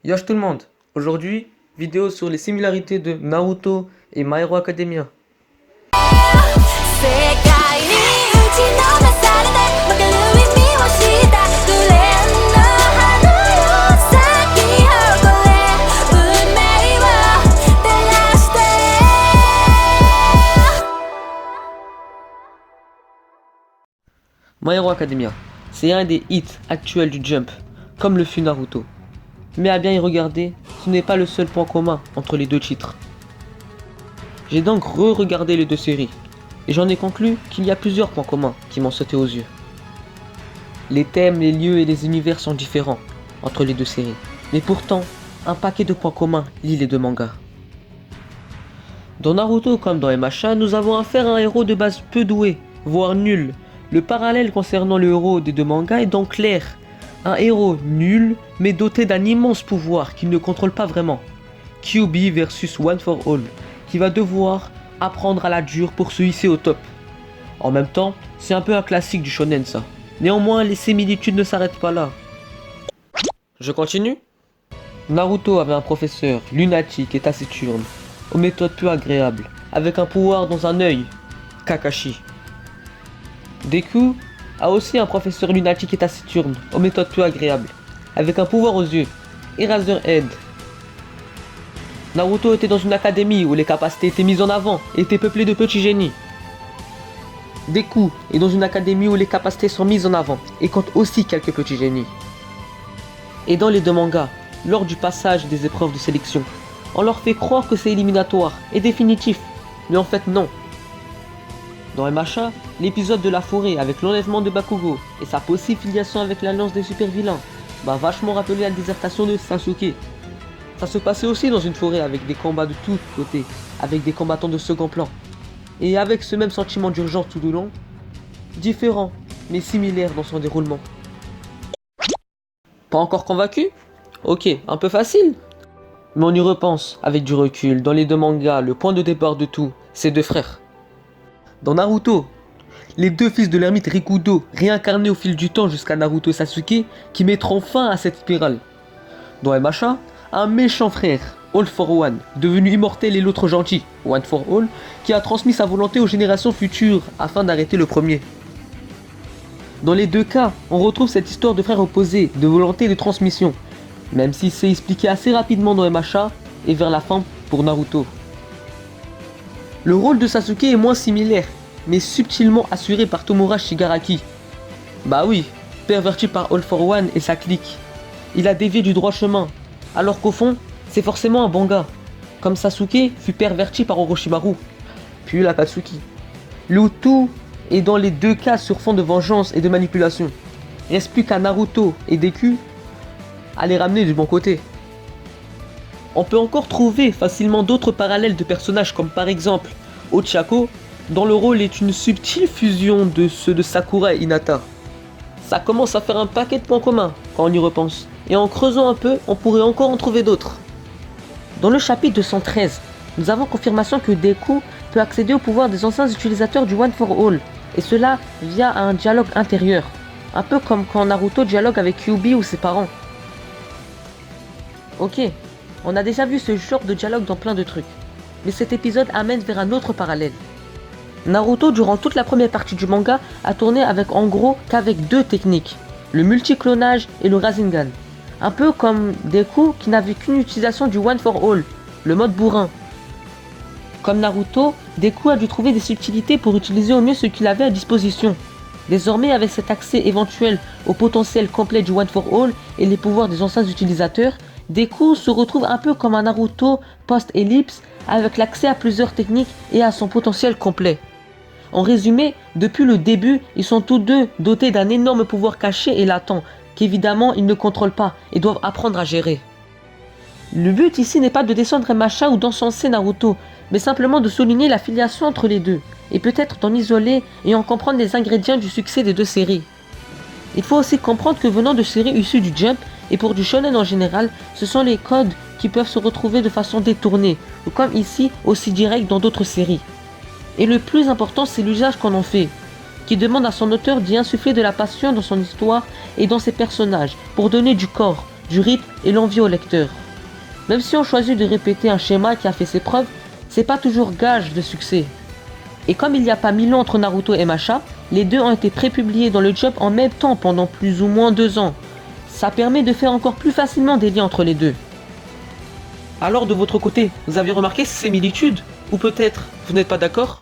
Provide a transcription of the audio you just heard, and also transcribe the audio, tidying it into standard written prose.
Yosh tout le monde, aujourd'hui, vidéo sur les similarités de Naruto et My Hero Academia. 世界に打ちのめされてわかる意味を知ったグレーの花よ咲き誇れ運命を照らして My Hero Academia, c'est un des hits actuels du Jump, comme le fut Naruto. Mais à bien y regarder, ce n'est pas le seul point commun entre les deux titres. J'ai donc re-regardé les deux séries, et j'en ai conclu qu'il y a plusieurs points communs qui m'ont sauté aux yeux. Les thèmes, les lieux et les univers sont différents entre les deux séries, mais pourtant, un paquet de points communs lie les deux mangas. Dans Naruto comme dans MHA, nous avons affaire à un héros de base peu doué, voire nul. Le parallèle concernant le héros des deux mangas est donc clair. Un héros nul, mais doté d'un immense pouvoir qu'il ne contrôle pas vraiment. Kyuubi versus One for All, qui va devoir apprendre à la dure pour se hisser au top. En même temps, c'est un peu un classique du shonen ça. Néanmoins, les similitudes ne s'arrêtent pas là. Je continue. Naruto avait un professeur lunatique et taciturne, aux méthodes peu agréables, avec un pouvoir dans un œil, Kakashi. Deku a aussi un professeur lunatique et taciturne, aux méthodes peu agréables, avec un pouvoir aux yeux, Eraserhead. Naruto était dans une académie où les capacités étaient mises en avant et étaient peuplées de petits génies. Deku est dans une académie où les capacités sont mises en avant et compte aussi quelques petits génies. Et dans les deux mangas, lors du passage des épreuves de sélection, on leur fait croire que c'est éliminatoire et définitif, mais en fait non. Dans MHA, l'épisode de la forêt avec l'enlèvement de Bakugo et sa possible filiation avec l'alliance des super vilains m'a vachement rappelé la désertation de Sasuke. Ça se passait aussi dans une forêt avec des combats de tous côtés, avec des combattants de second plan. Et avec ce même sentiment d'urgence tout au long, différent mais similaire dans son déroulement. Pas encore convaincu? Ok, un peu facile. Mais on y repense avec du recul, dans les deux mangas, le point de départ de tout, c'est deux frères. Dans Naruto, les deux fils de l'ermite Rikudo, réincarnés au fil du temps jusqu'à Naruto et Sasuke, qui mettront fin à cette spirale. Dans MHA, un méchant frère, All for One, devenu immortel et l'autre gentil, One for All, qui a transmis sa volonté aux générations futures afin d'arrêter le premier. Dans les deux cas, on retrouve cette histoire de frères opposés, de volonté et de transmission, même si c'est expliqué assez rapidement dans MHA et vers la fin pour Naruto. Le rôle de Sasuke est moins similaire, mais subtilement assuré par Tomura Shigaraki. Bah oui, perverti par All for One et sa clique. Il a dévié du droit chemin, alors qu'au fond, c'est forcément un bon gars. Comme Sasuke fut perverti par Orochimaru, puis l'Akatsuki. Le tout est dans les deux cas sur fond de vengeance et de manipulation. Reste plus qu'à Naruto et Deku à les ramener du bon côté. On peut encore trouver facilement d'autres parallèles de personnages comme par exemple Ochako, dont le rôle est une subtile fusion de ceux de Sakura et Hinata. Ça commence à faire un paquet de points communs quand on y repense, et en creusant un peu, on pourrait encore en trouver d'autres. Dans le chapitre 213, nous avons confirmation que Deku peut accéder au pouvoir des anciens utilisateurs du One for All, et cela via un dialogue intérieur, un peu comme quand Naruto dialogue avec Kyuubi ou ses parents. Ok, on a déjà vu ce genre de dialogue dans plein de trucs, mais cet épisode amène vers un autre parallèle. Naruto, durant toute la première partie du manga, a tourné avec en gros qu'avec deux techniques, le multiclonage et le Rasengan. Un peu comme Deku qui n'avait qu'une utilisation du One for All, le mode bourrin. Comme Naruto, Deku a dû trouver des subtilités pour utiliser au mieux ce qu'il avait à disposition. Désormais, avec cet accès éventuel au potentiel complet du One for All et les pouvoirs des anciens utilisateurs, Deku se retrouve un peu comme un Naruto post-ellipse avec l'accès à plusieurs techniques et à son potentiel complet. En résumé, depuis le début, ils sont tous deux dotés d'un énorme pouvoir caché et latent, qu'évidemment ils ne contrôlent pas et doivent apprendre à gérer. Le but ici n'est pas de descendre MHA ou d'encenser Naruto, mais simplement de souligner la filiation entre les deux, et peut-être d'en isoler et en comprendre les ingrédients du succès des deux séries. Il faut aussi comprendre que venant de séries issues du Jump, et pour du shonen en général, ce sont les codes qui peuvent se retrouver de façon détournée, ou comme ici, aussi direct dans d'autres séries. Et le plus important, c'est l'usage qu'on en fait, qui demande à son auteur d'y insuffler de la passion dans son histoire et dans ses personnages, pour donner du corps, du rythme et l'envie au lecteur. Même si on choisit de répéter un schéma qui a fait ses preuves, c'est pas toujours gage de succès. Et comme il n'y a pas 1000 ans entre Naruto et Masha, les deux ont été prépubliés dans le Jump en même temps pendant plus ou moins 2 ans. Ça permet de faire encore plus facilement des liens entre les deux. Alors de votre côté, vous avez remarqué ces similitudes? Ou peut-être vous n'êtes pas d'accord?